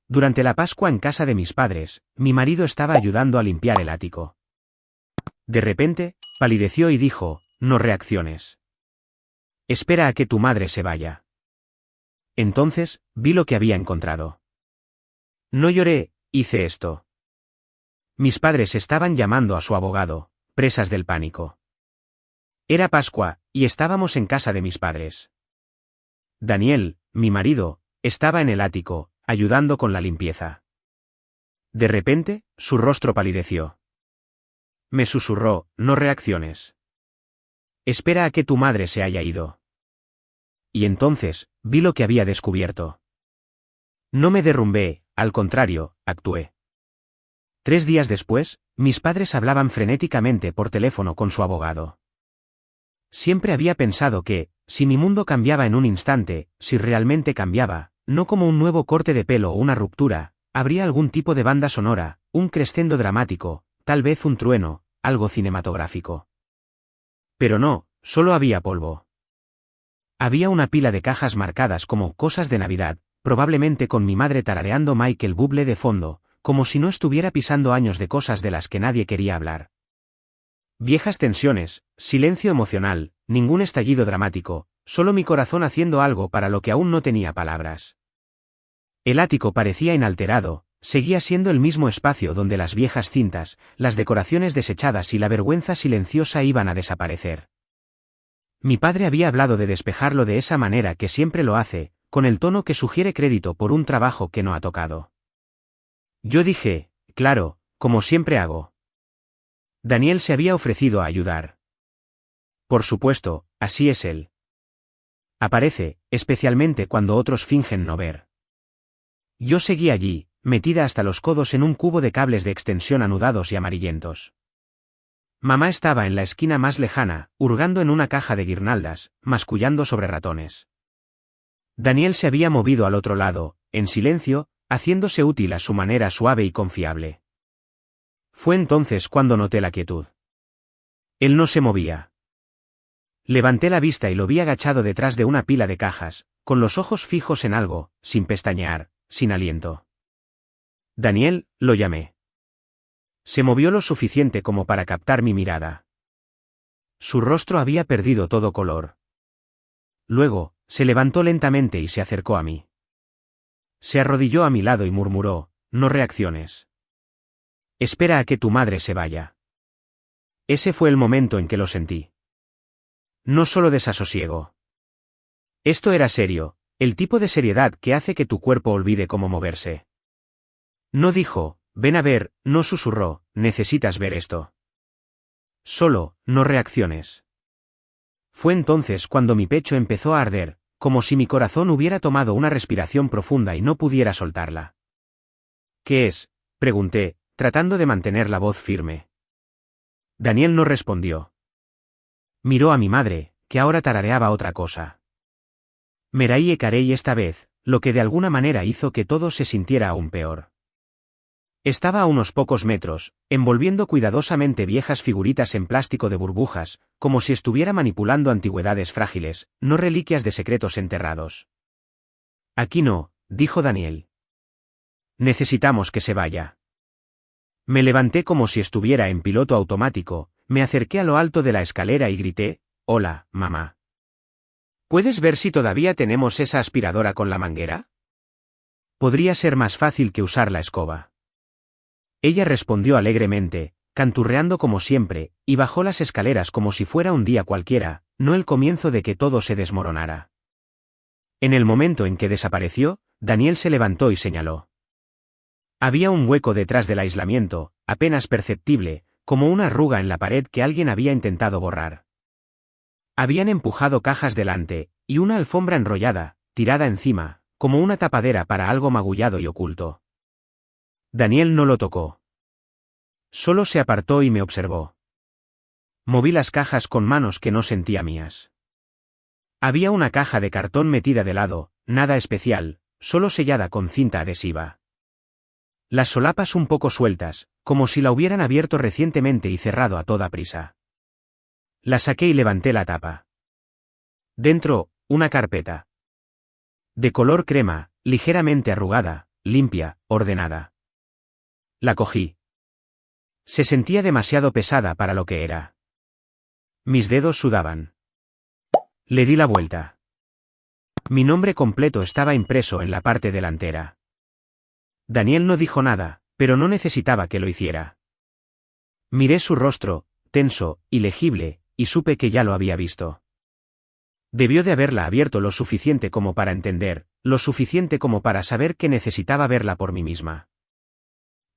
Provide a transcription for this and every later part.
Durante la Pascua en casa de mis padres, mi marido estaba ayudando a limpiar el ático. De repente, palideció y dijo, no reacciones. Espera a que tu madre se vaya. Entonces, vi lo que había encontrado. No lloré, hice esto. Mis padres estaban llamando a su abogado, presas del pánico. Era Pascua, y estábamos en casa de mis padres. Daniel, mi marido, estaba en el ático, ayudando con la limpieza. De repente, su rostro palideció. Me susurró, no reacciones. Espera a que tu madre se haya ido. Y entonces, vi lo que había descubierto. No me derrumbé, al contrario, actué. 3 días después, mis padres hablaban frenéticamente por teléfono con su abogado. Siempre había pensado que, si mi mundo cambiaba en un instante, si realmente cambiaba, no como un nuevo corte de pelo o una ruptura, habría algún tipo de banda sonora, un crescendo dramático, tal vez un trueno, algo cinematográfico. Pero no, solo había polvo. Había una pila de cajas marcadas como cosas de Navidad, probablemente con mi madre tarareando Michael Bublé de fondo, como si no estuviera pisando años de cosas de las que nadie quería hablar. Viejas tensiones, silencio emocional, ningún estallido dramático, solo mi corazón haciendo algo para lo que aún no tenía palabras. El ático parecía inalterado, seguía siendo el mismo espacio donde las viejas cintas, las decoraciones desechadas y la vergüenza silenciosa iban a desaparecer. Mi padre había hablado de despejarlo de esa manera que siempre lo hace, con el tono que sugiere crédito por un trabajo que no ha tocado. Yo dije, claro, como siempre hago. Daniel se había ofrecido a ayudar. Por supuesto, así es él. Aparece, especialmente cuando otros fingen no ver. Yo seguí allí, metida hasta los codos en un cubo de cables de extensión anudados y amarillentos. Mamá estaba en la esquina más lejana, hurgando en una caja de guirnaldas, mascullando sobre ratones. Daniel se había movido al otro lado, en silencio, haciéndose útil a su manera suave y confiable. Fue entonces cuando noté la quietud. Él no se movía. Levanté la vista y lo vi agachado detrás de una pila de cajas, con los ojos fijos en algo, sin pestañear, sin aliento. Daniel, lo llamé. Se movió lo suficiente como para captar mi mirada. Su rostro había perdido todo color. Luego, se levantó lentamente y se acercó a mí. Se arrodilló a mi lado y murmuró, no reacciones. Espera a que tu madre se vaya. Ese fue el momento en que lo sentí. No solo desasosiego. Esto era serio, el tipo de seriedad que hace que tu cuerpo olvide cómo moverse. No dijo, ven a ver, no susurró, necesitas ver esto. Solo, no reacciones. Fue entonces cuando mi pecho empezó a arder, como si mi corazón hubiera tomado una respiración profunda y no pudiera soltarla. ¿Qué es?, pregunté, tratando de mantener la voz firme. Daniel no respondió. Miró a mi madre, que ahora tarareaba otra cosa. Meraí Carey esta vez, lo que de alguna manera hizo que todo se sintiera aún peor. Estaba a unos pocos metros, envolviendo cuidadosamente viejas figuritas en plástico de burbujas, como si estuviera manipulando antigüedades frágiles, no reliquias de secretos enterrados. Aquí no, dijo Daniel. Necesitamos que se vaya. Me levanté como si estuviera en piloto automático, me acerqué a lo alto de la escalera y grité, hola, mamá. ¿Puedes ver si todavía tenemos esa aspiradora con la manguera? Podría ser más fácil que usar la escoba. Ella respondió alegremente, canturreando como siempre, y bajó las escaleras como si fuera un día cualquiera, no el comienzo de que todo se desmoronara. En el momento en que desapareció, Daniel se levantó y señaló. Había un hueco detrás del aislamiento, apenas perceptible, como una arruga en la pared que alguien había intentado borrar. Habían empujado cajas delante, y una alfombra enrollada, tirada encima, como una tapadera para algo magullado y oculto. Daniel no lo tocó. Solo se apartó y me observó. Moví las cajas con manos que no sentía mías. Había una caja de cartón metida de lado, nada especial, solo sellada con cinta adhesiva. Las solapas un poco sueltas, como si la hubieran abierto recientemente y cerrado a toda prisa. La saqué y levanté la tapa. Dentro, una carpeta. De color crema, ligeramente arrugada, limpia, ordenada. La cogí. Se sentía demasiado pesada para lo que era. Mis dedos sudaban. Le di la vuelta. Mi nombre completo estaba impreso en la parte delantera. Daniel no dijo nada, pero no necesitaba que lo hiciera. Miré su rostro, tenso, ilegible, y supe que ya lo había visto. Debió de haberla abierto lo suficiente como para entender, lo suficiente como para saber que necesitaba verla por mí misma.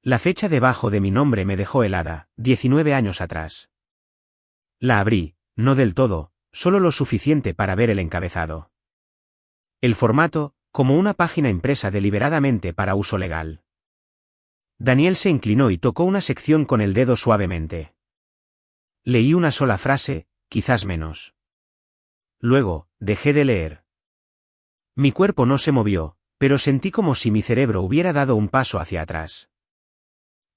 La fecha debajo de mi nombre me dejó helada, 19 años atrás. La abrí, no del todo, solo lo suficiente para ver el encabezado. El formato, como una página impresa deliberadamente para uso legal. Daniel se inclinó y tocó una sección con el dedo suavemente. Leí una sola frase, quizás menos. Luego, dejé de leer. Mi cuerpo no se movió, pero sentí como si mi cerebro hubiera dado un paso hacia atrás.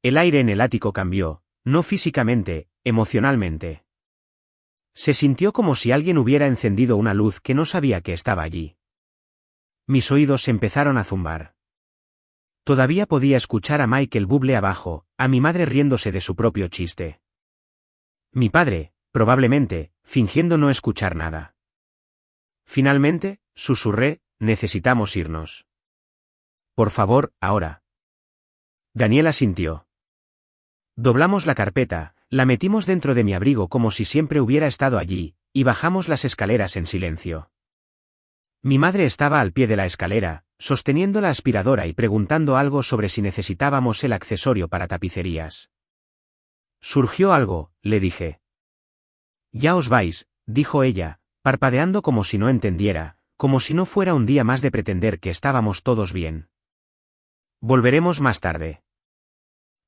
El aire en el ático cambió, no físicamente, emocionalmente. Se sintió como si alguien hubiera encendido una luz que no sabía que estaba allí. Mis oídos empezaron a zumbar. Todavía podía escuchar a Michael Bublé abajo, a mi madre riéndose de su propio chiste. Mi padre, probablemente, fingiendo no escuchar nada. Finalmente, susurré, necesitamos irnos. Por favor, ahora. Daniel asintió. Doblamos la carpeta, la metimos dentro de mi abrigo como si siempre hubiera estado allí, y bajamos las escaleras en silencio. Mi madre estaba al pie de la escalera, sosteniendo la aspiradora y preguntando algo sobre si necesitábamos el accesorio para tapicerías. Surgió algo, le dije. Ya os vais, dijo ella, parpadeando como si no entendiera, como si no fuera un día más de pretender que estábamos todos bien. Volveremos más tarde.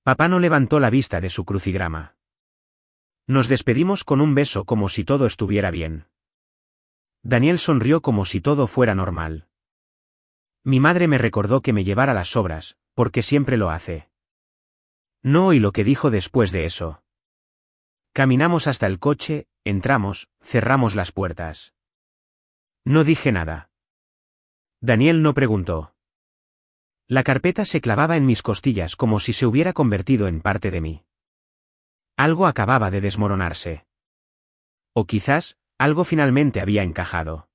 Papá no levantó la vista de su crucigrama. Nos despedimos con un beso como si todo estuviera bien. Daniel sonrió como si todo fuera normal. Mi madre me recordó que me llevara las sobras, porque siempre lo hace. No oí lo que dijo después de eso. Caminamos hasta el coche, entramos, cerramos las puertas. No dije nada. Daniel no preguntó. La carpeta se clavaba en mis costillas como si se hubiera convertido en parte de mí. Algo acababa de desmoronarse. O quizás, algo finalmente había encajado.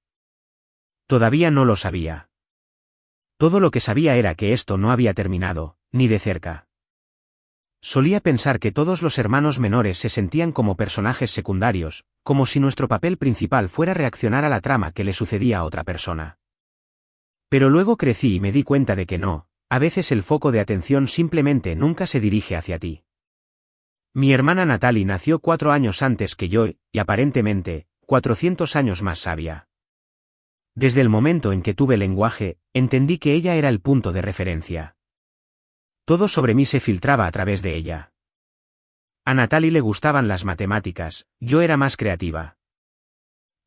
Todavía no lo sabía. Todo lo que sabía era que esto no había terminado, ni de cerca. Solía pensar que todos los hermanos menores se sentían como personajes secundarios, como si nuestro papel principal fuera reaccionar a la trama que le sucedía a otra persona. Pero luego crecí y me di cuenta de que no, a veces el foco de atención simplemente nunca se dirige hacia ti. Mi hermana Natalie nació 4 años antes que yo, y aparentemente, 400 años más sabia. Desde el momento en que tuve lenguaje, entendí que ella era el punto de referencia. Todo sobre mí se filtraba a través de ella. A Natalie le gustaban las matemáticas, yo era más creativa.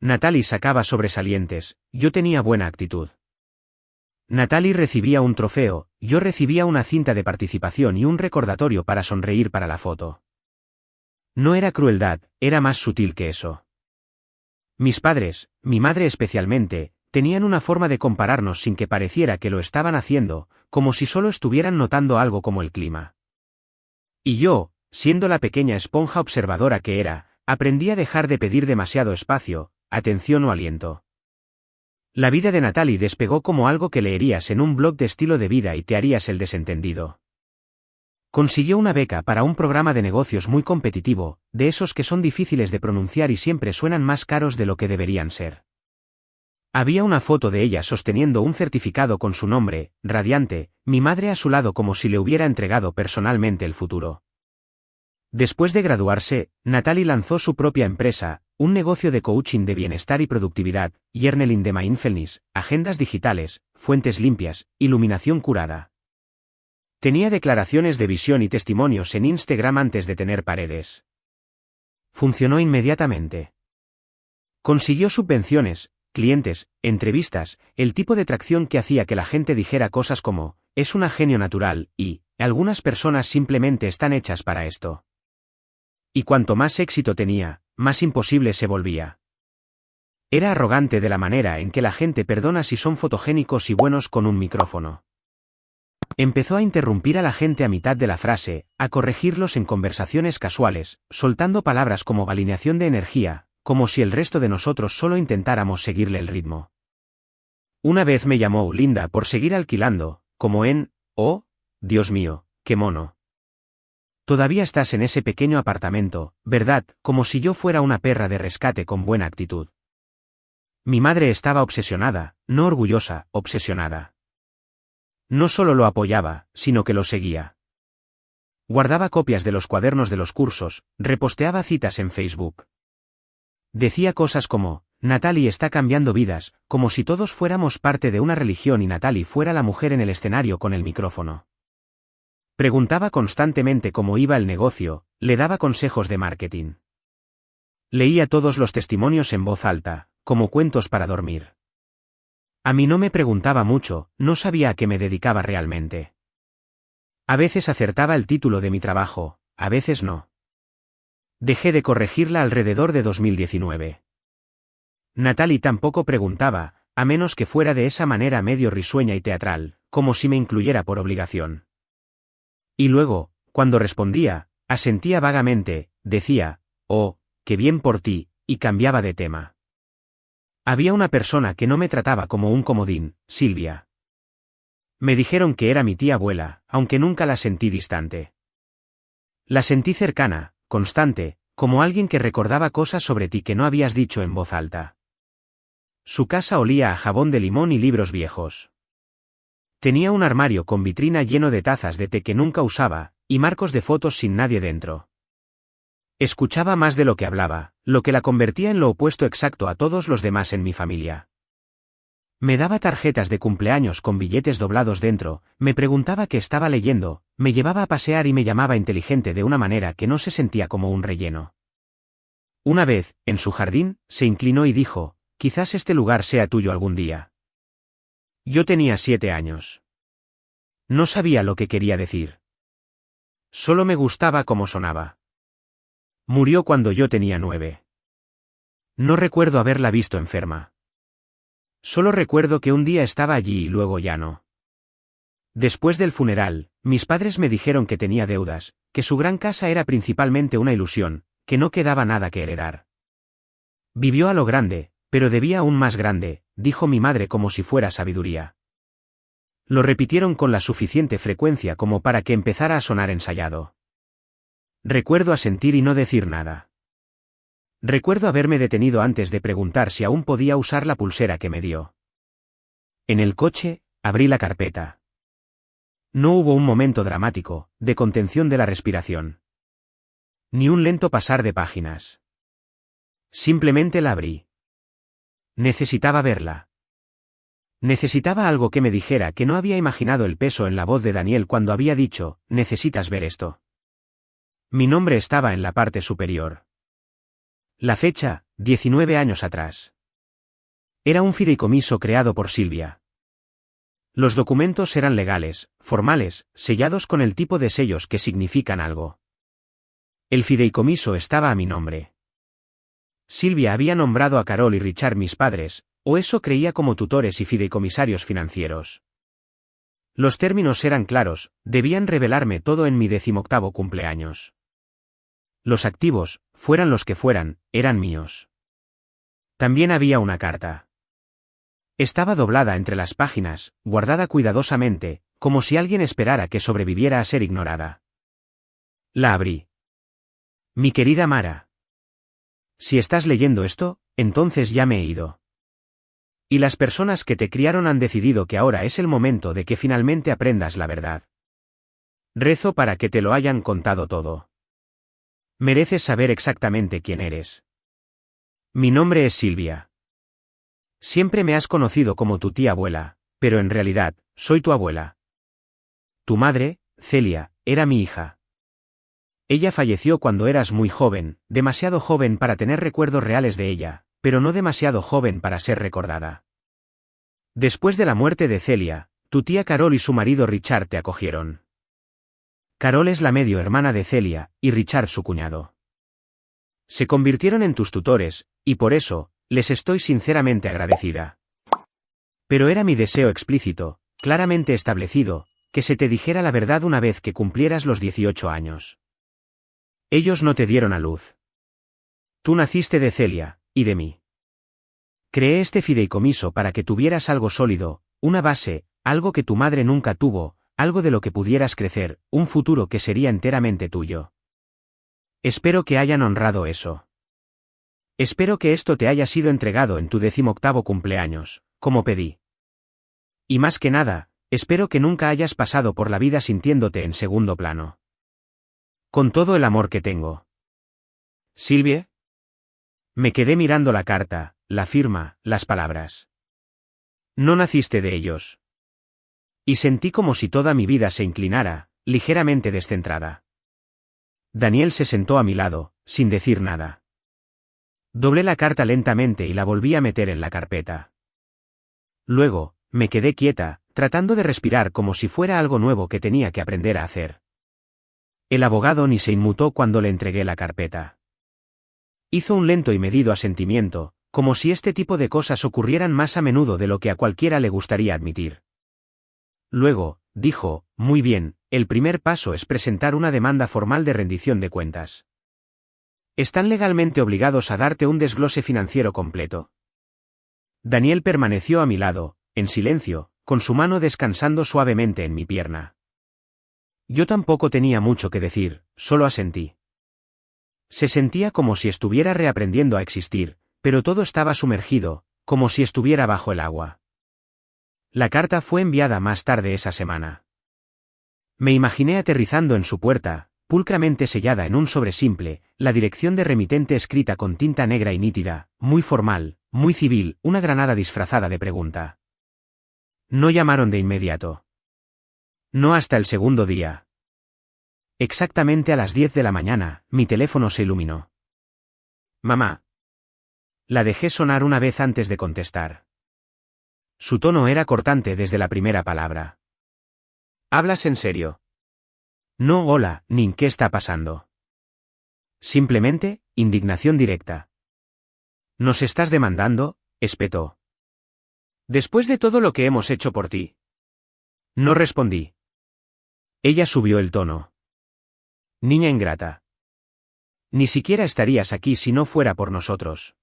Natalie sacaba sobresalientes, yo tenía buena actitud. Natalie recibía un trofeo, yo recibía una cinta de participación y un recordatorio para sonreír para la foto. No era crueldad, era más sutil que eso. Mis padres, mi madre especialmente, tenían una forma de compararnos sin que pareciera que lo estaban haciendo, como si solo estuvieran notando algo como el clima. Y yo, siendo la pequeña esponja observadora que era, aprendí a dejar de pedir demasiado espacio, atención o aliento. La vida de Natalie despegó como algo que leerías en un blog de estilo de vida y te harías el desentendido. Consiguió una beca para un programa de negocios muy competitivo, de esos que son difíciles de pronunciar y siempre suenan más caros de lo que deberían ser. Había una foto de ella sosteniendo un certificado con su nombre, radiante, mi madre a su lado como si le hubiera entregado personalmente el futuro. Después de graduarse, Natalie lanzó su propia empresa, un negocio de coaching de bienestar y productividad, Journaling de Mindfulness, agendas digitales, fuentes limpias, iluminación curada. Tenía declaraciones de visión y testimonios en Instagram antes de tener paredes. Funcionó inmediatamente. Consiguió subvenciones, clientes, entrevistas, el tipo de tracción que hacía que la gente dijera cosas como, es una genio natural, y, algunas personas simplemente están hechas para esto. Y cuanto más éxito tenía, más imposible se volvía. Era arrogante de la manera en que la gente perdona si son fotogénicos y buenos con un micrófono. Empezó a interrumpir a la gente a mitad de la frase, a corregirlos en conversaciones casuales, soltando palabras como alineación de energía, como si el resto de nosotros solo intentáramos seguirle el ritmo. Una vez me llamó Linda por seguir alquilando, como en, oh, Dios mío, qué mono. Todavía estás en ese pequeño apartamento, ¿verdad? Como si yo fuera una perra de rescate con buena actitud. Mi madre estaba obsesionada, no orgullosa, obsesionada. No solo lo apoyaba, sino que lo seguía. Guardaba copias de los cuadernos de los cursos, reposteaba citas en Facebook. Decía cosas como, Natalie está cambiando vidas, como si todos fuéramos parte de una religión y Natalie fuera la mujer en el escenario con el micrófono. Preguntaba constantemente cómo iba el negocio, le daba consejos de marketing. Leía todos los testimonios en voz alta, como cuentos para dormir. A mí no me preguntaba mucho, no sabía a qué me dedicaba realmente. A veces acertaba el título de mi trabajo, a veces no. Dejé de corregirla alrededor de 2019. Natalie tampoco preguntaba, a menos que fuera de esa manera medio risueña y teatral, como si me incluyera por obligación. Y luego, cuando respondía, asentía vagamente, decía, oh, qué bien por ti, y cambiaba de tema. Había una persona que no me trataba como un comodín, Silvia. Me dijeron que era mi tía abuela, aunque nunca la sentí distante. La sentí cercana, constante, como alguien que recordaba cosas sobre ti que no habías dicho en voz alta. Su casa olía a jabón de limón y libros viejos. Tenía un armario con vitrina lleno de tazas de té que nunca usaba, y marcos de fotos sin nadie dentro. Escuchaba más de lo que hablaba, lo que la convertía en lo opuesto exacto a todos los demás en mi familia. Me daba tarjetas de cumpleaños con billetes doblados dentro, me preguntaba qué estaba leyendo, me llevaba a pasear y me llamaba inteligente de una manera que no se sentía como un relleno. Una vez, en su jardín, se inclinó y dijo, quizás este lugar sea tuyo algún día. Yo tenía 7 años. No sabía lo que quería decir. Solo me gustaba cómo sonaba. Murió cuando yo tenía 9. No recuerdo haberla visto enferma. Solo recuerdo que un día estaba allí y luego ya no. Después del funeral, mis padres me dijeron que tenía deudas, que su gran casa era principalmente una ilusión, que no quedaba nada que heredar. Vivió a lo grande, pero debía aún más grande, dijo mi madre como si fuera sabiduría. Lo repitieron con la suficiente frecuencia como para que empezara a sonar ensayado. Recuerdo asentir y no decir nada. Recuerdo haberme detenido antes de preguntar si aún podía usar la pulsera que me dio. En el coche, abrí la carpeta. No hubo un momento dramático, de contención de la respiración. Ni un lento pasar de páginas. Simplemente la abrí. Necesitaba verla. Necesitaba algo que me dijera que no había imaginado el peso en la voz de Daniel cuando había dicho, necesitas ver esto. Mi nombre estaba en la parte superior. La fecha, 19 años atrás. Era un fideicomiso creado por Silvia. Los documentos eran legales, formales, sellados con el tipo de sellos que significan algo. El fideicomiso estaba a mi nombre. Silvia había nombrado a Carol y Richard mis padres, o eso creía como tutores y fideicomisarios financieros. Los términos eran claros, debían revelarme todo en mi 18º cumpleaños. Los activos, fueran los que fueran, eran míos. También había una carta. Estaba doblada entre las páginas, guardada cuidadosamente, como si alguien esperara que sobreviviera a ser ignorada. La abrí. Mi querida Mara. Si estás leyendo esto, entonces ya me he ido. Y las personas que te criaron han decidido que ahora es el momento de que finalmente aprendas la verdad. Rezo para que te lo hayan contado todo. Mereces saber exactamente quién eres. Mi nombre es Silvia. Siempre me has conocido como tu tía abuela, pero en realidad, soy tu abuela. Tu madre, Celia, era mi hija. Ella falleció cuando eras muy joven, demasiado joven para tener recuerdos reales de ella, pero no demasiado joven para ser recordada. Después de la muerte de Celia, tu tía Carol y su marido Richard te acogieron. Carol es la medio hermana de Celia, y Richard su cuñado. Se convirtieron en tus tutores, y por eso, les estoy sinceramente agradecida. Pero era mi deseo explícito, claramente establecido, que se te dijera la verdad una vez que cumplieras los 18 años. Ellos no te dieron a luz. Tú naciste de Celia, y de mí. Creé este fideicomiso para que tuvieras algo sólido, una base, algo que tu madre nunca tuvo, algo de lo que pudieras crecer, un futuro que sería enteramente tuyo. Espero que hayan honrado eso. Espero que esto te haya sido entregado en tu 18º cumpleaños, como pedí. Y más que nada, espero que nunca hayas pasado por la vida sintiéndote en segundo plano. Con todo el amor que tengo. Sylvie. Me quedé mirando la carta, la firma, las palabras. No naciste de ellos. Y sentí como si toda mi vida se inclinara, ligeramente descentrada. Daniel se sentó a mi lado, sin decir nada. Doblé la carta lentamente y la volví a meter en la carpeta. Luego, me quedé quieta, tratando de respirar como si fuera algo nuevo que tenía que aprender a hacer. El abogado ni se inmutó cuando le entregué la carpeta. Hizo un lento y medido asentimiento, como si este tipo de cosas ocurrieran más a menudo de lo que a cualquiera le gustaría admitir. Luego, dijo, muy bien, el primer paso es presentar una demanda formal de rendición de cuentas. Están legalmente obligados a darte un desglose financiero completo. Daniel permaneció a mi lado, en silencio, con su mano descansando suavemente en mi pierna. Yo tampoco tenía mucho que decir, solo asentí. Se sentía como si estuviera reaprendiendo a existir, pero todo estaba sumergido, como si estuviera bajo el agua. La carta fue enviada más tarde esa semana. Me imaginé aterrizando en su puerta, pulcramente sellada en un sobre simple, la dirección de remitente escrita con tinta negra y nítida, muy formal, muy civil, una granada disfrazada de pregunta. No llamaron de inmediato. No hasta el segundo día. Exactamente a las 10 de la mañana, mi teléfono se iluminó. Mamá. La dejé sonar una vez antes de contestar. Su tono era cortante desde la primera palabra. ¿Hablas en serio? No, hola, ni ¿qué está pasando? Simplemente, indignación directa. ¿Nos estás demandando?, espetó. Después de todo lo que hemos hecho por ti. No respondí. Ella subió el tono. Niña ingrata. Ni siquiera estarías aquí si no fuera por nosotros.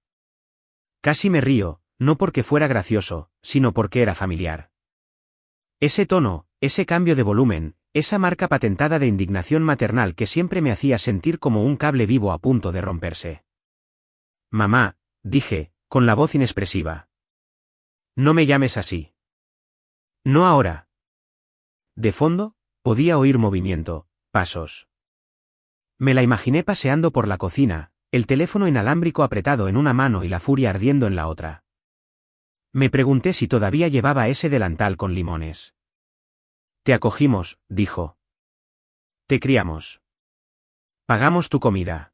Casi me río, no porque fuera gracioso, sino porque era familiar. Ese tono, ese cambio de volumen, esa marca patentada de indignación maternal que siempre me hacía sentir como un cable vivo a punto de romperse. Mamá, dije, con la voz inexpresiva. No me llames así. No ahora. De fondo, podía oír movimiento, pasos. Me la imaginé paseando por la cocina, el teléfono inalámbrico apretado en una mano y la furia ardiendo en la otra. Me pregunté si todavía llevaba ese delantal con limones. Te acogimos, dijo. Te criamos. Pagamos tu comida.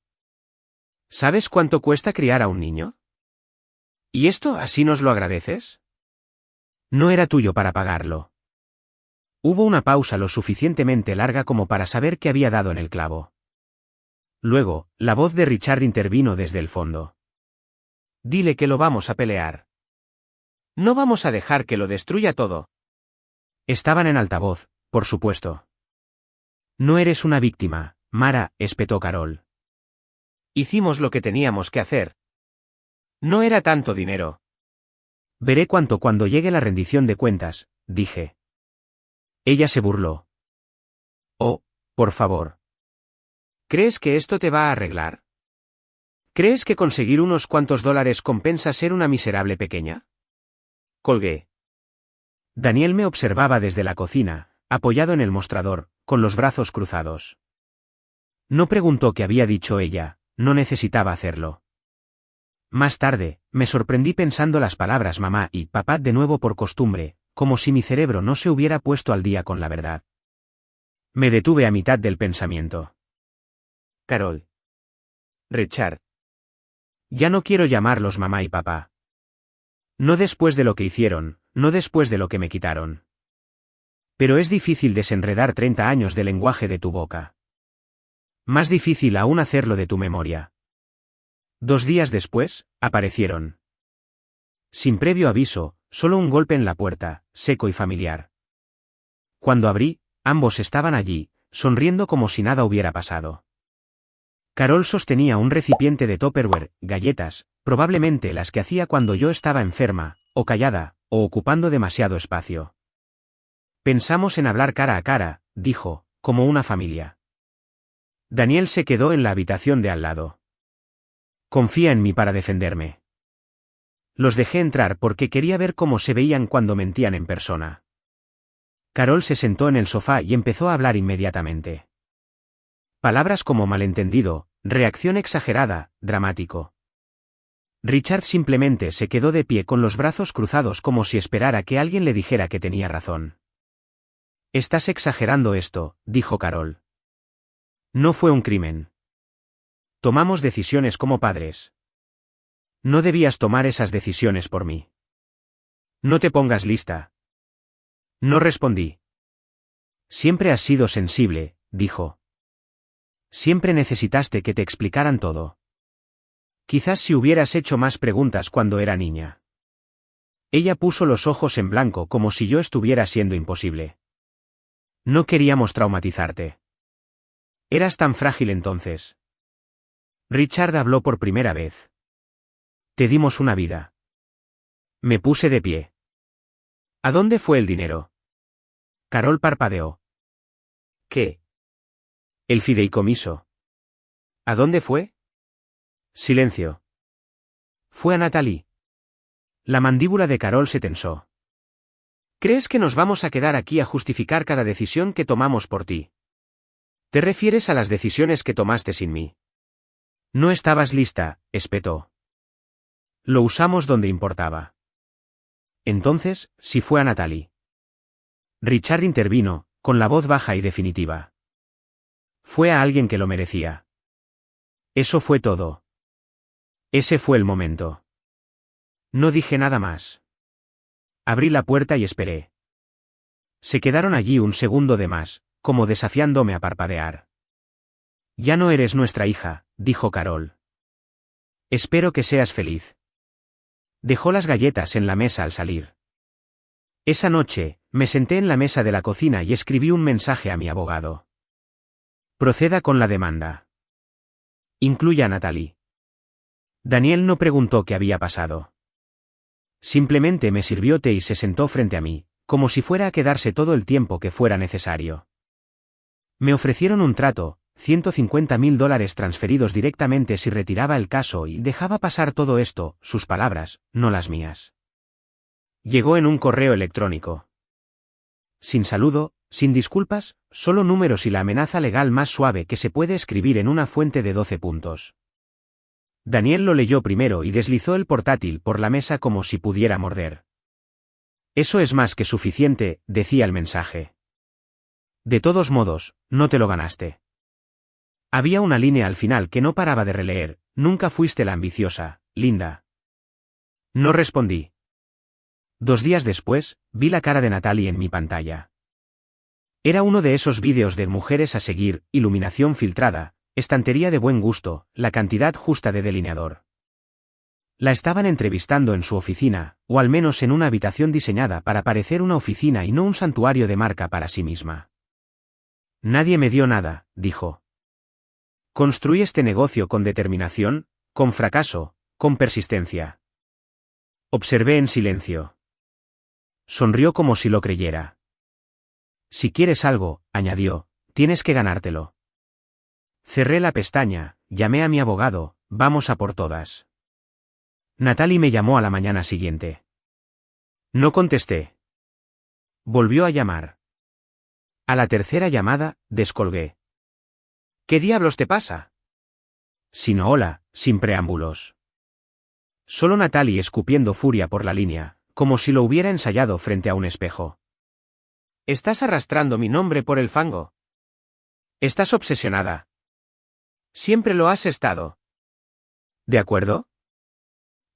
¿Sabes cuánto cuesta criar a un niño? ¿Y esto así nos lo agradeces? No era tuyo para pagarlo. Hubo una pausa lo suficientemente larga como para saber que había dado en el clavo. Luego, la voz de Richard intervino desde el fondo. Dile que lo vamos a pelear. No vamos a dejar que lo destruya todo. Estaban en altavoz, por supuesto. No eres una víctima, Mara, espetó Carol. Hicimos lo que teníamos que hacer. No era tanto dinero. Veré cuánto cuando llegue la rendición de cuentas, dije. Ella se burló. Oh, por favor. ¿Crees que esto te va a arreglar? ¿Crees que conseguir unos cuantos dólares compensa ser una miserable pequeña? Colgué. Daniel me observaba desde la cocina, apoyado en el mostrador, con los brazos cruzados. No preguntó qué había dicho ella, no necesitaba hacerlo. Más tarde, me sorprendí pensando las palabras mamá y papá de nuevo por costumbre, como si mi cerebro no se hubiera puesto al día con la verdad. Me detuve a mitad del pensamiento. Carol. Richard. Ya no quiero llamarlos mamá y papá. No después de lo que hicieron, no después de lo que me quitaron. Pero es difícil desenredar 30 años de lenguaje de tu boca. Más difícil aún hacerlo de tu memoria. 2 días después, aparecieron. Sin previo aviso, solo un golpe en la puerta, seco y familiar. Cuando abrí, Ambos estaban allí, sonriendo como si nada hubiera pasado. Carol sostenía un recipiente de Tupperware, galletas, probablemente las que hacía cuando yo estaba enferma, o callada, o ocupando demasiado espacio. Pensamos en hablar cara a cara, dijo, como una familia. Daniel se quedó en la habitación de al lado. Confía en mí para defenderme. Los dejé entrar porque quería ver cómo se veían cuando mentían en persona. Carol se sentó en el sofá y empezó a hablar inmediatamente. Palabras como malentendido, reacción exagerada, dramático. Richard simplemente se quedó de pie con los brazos cruzados como si esperara que alguien le dijera que tenía razón. Estás exagerando esto, dijo Carol. No fue un crimen. Tomamos decisiones como padres. No debías tomar esas decisiones por mí. No te pongas lista. No respondí. Siempre has sido sensible, dijo. Siempre necesitaste que te explicaran todo. Quizás si hubieras hecho más preguntas cuando era niña. Ella puso los ojos en blanco como si yo estuviera siendo imposible. No queríamos traumatizarte. Eras tan frágil entonces. Richard habló por primera vez. Te dimos una vida. Me puse de pie. ¿A dónde fue el dinero? Carol parpadeó. ¿Qué? El fideicomiso. ¿A dónde fue? Silencio. Fue a Natalie. La mandíbula de Carol se tensó. ¿Crees que nos vamos a quedar aquí a justificar cada decisión que tomamos por ti? ¿Te refieres a las decisiones que tomaste sin mí? No estabas lista, espetó. Lo usamos donde importaba. Entonces, sí fue a Natalie. Richard intervino, con la voz baja y definitiva. Fue a alguien que lo merecía. Eso fue todo. Ese fue el momento. No dije nada más. Abrí la puerta y esperé. Se quedaron allí un segundo de más, como desafiándome a parpadear. Ya no eres nuestra hija, dijo Carol. Espero que seas feliz. Dejó las galletas en la mesa al salir. Esa noche, me senté en la mesa de la cocina y escribí un mensaje a mi abogado. Proceda con la demanda. Incluya a Natalie. Daniel no preguntó qué había pasado. Simplemente me sirvió té y se sentó frente a mí, como si fuera a quedarse todo el tiempo que fuera necesario. Me ofrecieron un trato, $150,000 transferidos directamente si retiraba el caso y dejaba pasar todo esto, sus palabras, no las mías. Llegó en un correo electrónico. Sin saludo, sin disculpas, solo números y la amenaza legal más suave que se puede escribir en una fuente de 12 puntos. Daniel lo leyó primero y deslizó el portátil por la mesa como si pudiera morder. Eso es más que suficiente, decía el mensaje. De todos modos, no te lo ganaste. Había una línea al final que no paraba de releer, nunca fuiste la ambiciosa, Linda. No respondí. 2 días después, vi la cara de Natalie en mi pantalla. Era uno de esos vídeos de mujeres a seguir, iluminación filtrada, estantería de buen gusto, la cantidad justa de delineador. La estaban entrevistando en su oficina, o al menos en una habitación diseñada para parecer una oficina y no un santuario de marca para sí misma. Nadie me dio nada, dijo. Construí este negocio con determinación, con fracaso, con persistencia. Observé en silencio. Sonrió como si lo creyera. Si quieres algo, añadió, tienes que ganártelo. Cerré la pestaña, llamé a mi abogado, vamos a por todas. Natalie me llamó a la mañana siguiente. No contesté. Volvió a llamar. A la tercera llamada, descolgué. ¿Qué diablos te pasa? Sin hola, sin preámbulos. Solo Natalie escupiendo furia por la línea, como si lo hubiera ensayado frente a un espejo. Estás arrastrando mi nombre por el fango. Estás obsesionada. Siempre lo has estado. ¿De acuerdo?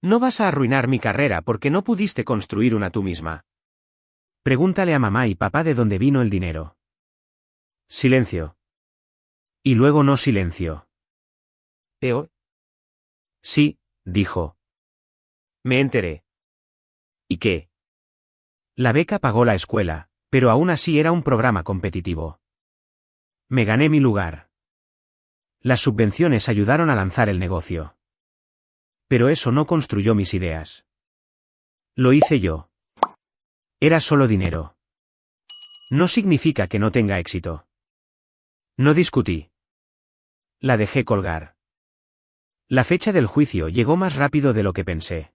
No vas a arruinar mi carrera porque no pudiste construir una tú misma. Pregúntale a mamá y papá de dónde vino el dinero. Silencio. Y luego no silencio. ¿Peor? Sí, dijo. Me enteré. ¿Y qué? La beca pagó la escuela, Pero aún así era un programa competitivo. Me gané mi lugar. Las subvenciones ayudaron a lanzar el negocio. Pero eso no construyó mis ideas. Lo hice yo. Era solo dinero. No significa que no tenga éxito. No discutí. La dejé colgar. La fecha del juicio llegó más rápido de lo que pensé.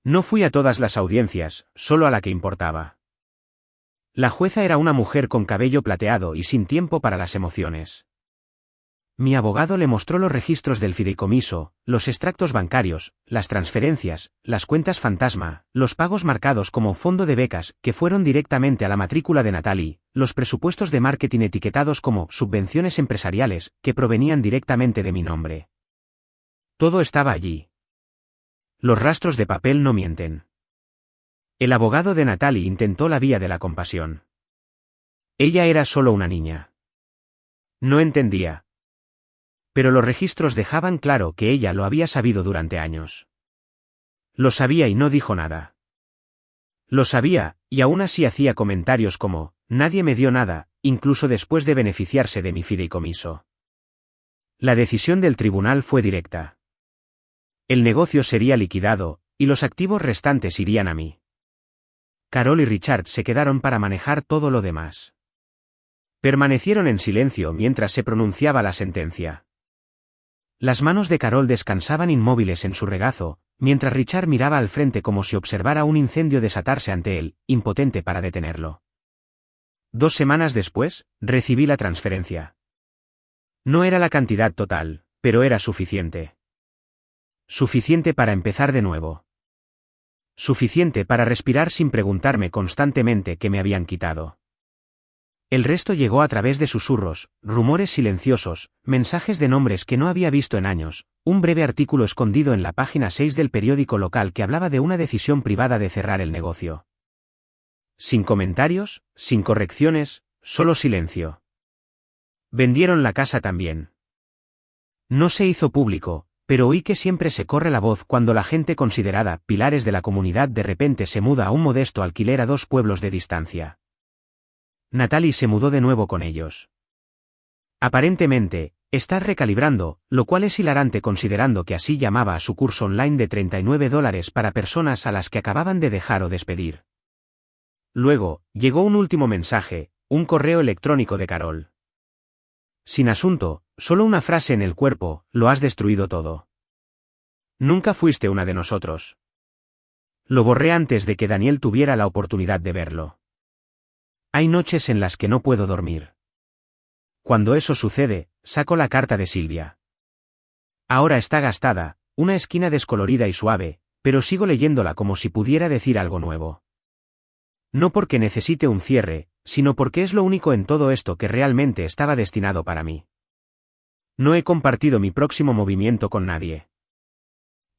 No fui a todas las audiencias, solo a la que importaba. La jueza era una mujer con cabello plateado y sin tiempo para las emociones. Mi abogado le mostró los registros del fideicomiso, los extractos bancarios, las transferencias, las cuentas fantasma, los pagos marcados como fondo de becas que fueron directamente a la matrícula de Natalie, los presupuestos de marketing etiquetados como subvenciones empresariales que provenían directamente de mi nombre. Todo estaba allí. Los rastros de papel no mienten. El abogado de Natalie intentó la vía de la compasión. Ella era solo una niña. No entendía. Pero los registros dejaban claro que ella lo había sabido durante años. Lo sabía y no dijo nada. Lo sabía, y aún así hacía comentarios como, nadie me dio nada, incluso después de beneficiarse de mi fideicomiso. La decisión del tribunal fue directa. El negocio sería liquidado, y los activos restantes irían a mí. Carol y Richard se quedaron para manejar todo lo demás. Permanecieron en silencio mientras se pronunciaba la sentencia. Las manos de Carol descansaban inmóviles en su regazo, mientras Richard miraba al frente como si observara un incendio desatarse ante él, impotente para detenerlo. 2 semanas después, recibí la transferencia. No era la cantidad total, pero era suficiente. Suficiente para empezar de nuevo. Suficiente para respirar sin preguntarme constantemente qué me habían quitado. El resto llegó a través de susurros, rumores silenciosos, mensajes de nombres que no había visto en años, un breve artículo escondido en la página 6 del periódico local que hablaba de una decisión privada de cerrar el negocio. Sin comentarios, sin correcciones, solo silencio. Vendieron la casa también. No se hizo público, pero oí que siempre se corre la voz cuando la gente considerada pilares de la comunidad de repente se muda a un modesto alquiler a 2 pueblos de distancia. Natalie se mudó de nuevo con ellos. Aparentemente, estás recalibrando, lo cual es hilarante considerando que así llamaba a su curso online de $39 para personas a las que acababan de dejar o despedir. Luego, llegó un último mensaje, un correo electrónico de Carol. Sin asunto, solo una frase en el cuerpo, lo has destruido todo. Nunca fuiste una de nosotros. Lo borré antes de que Daniel tuviera la oportunidad de verlo. Hay noches en las que no puedo dormir. Cuando eso sucede, saco la carta de Silvia. Ahora está gastada, una esquina descolorida y suave, pero sigo leyéndola como si pudiera decir algo nuevo. No porque necesite un cierre, sino porque es lo único en todo esto que realmente estaba destinado para mí. No he compartido mi próximo movimiento con nadie.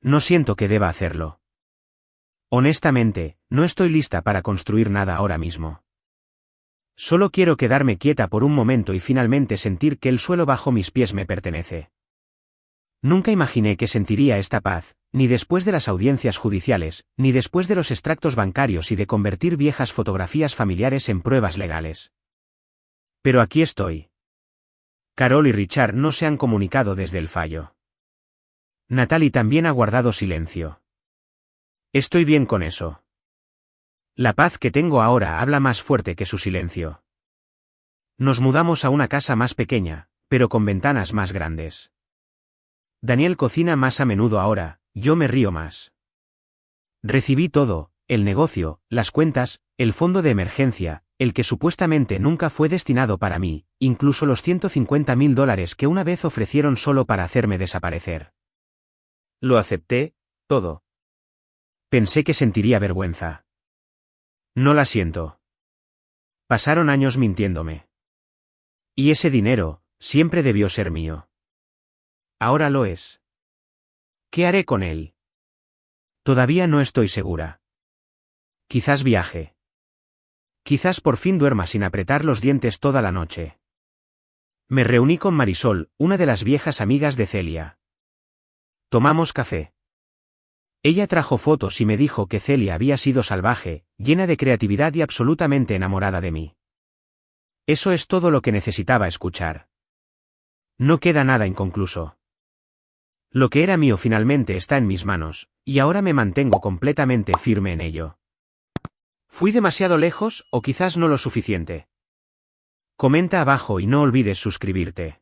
No siento que deba hacerlo. Honestamente, no estoy lista para construir nada ahora mismo. Solo quiero quedarme quieta por un momento y finalmente sentir que el suelo bajo mis pies me pertenece. Nunca imaginé que sentiría esta paz, ni después de las audiencias judiciales, ni después de los extractos bancarios y de convertir viejas fotografías familiares en pruebas legales. Pero aquí estoy. Carol y Richard no se han comunicado desde el fallo. Natalie también ha guardado silencio. Estoy bien con eso. La paz que tengo ahora habla más fuerte que su silencio. Nos mudamos a una casa más pequeña, pero con ventanas más grandes. Daniel cocina más a menudo ahora, yo me río más. Recibí todo, el negocio, las cuentas, el fondo de emergencia, el que supuestamente nunca fue destinado para mí, incluso los $150,000 que una vez ofrecieron solo para hacerme desaparecer. Lo acepté, todo. Pensé que sentiría vergüenza. No la siento. Pasaron años mintiéndome. Y ese dinero, siempre debió ser mío. Ahora lo es. ¿Qué haré con él? Todavía no estoy segura. Quizás viaje. Quizás por fin duerma sin apretar los dientes toda la noche. Me reuní con Marisol, una de las viejas amigas de Celia. Tomamos café. Ella trajo fotos y me dijo que Celia había sido salvaje, llena de creatividad y absolutamente enamorada de mí. Eso es todo lo que necesitaba escuchar. No queda nada inconcluso. Lo que era mío finalmente está en mis manos, y ahora me mantengo completamente firme en ello. ¿Fui demasiado lejos o quizás no lo suficiente? Comenta abajo y no olvides suscribirte.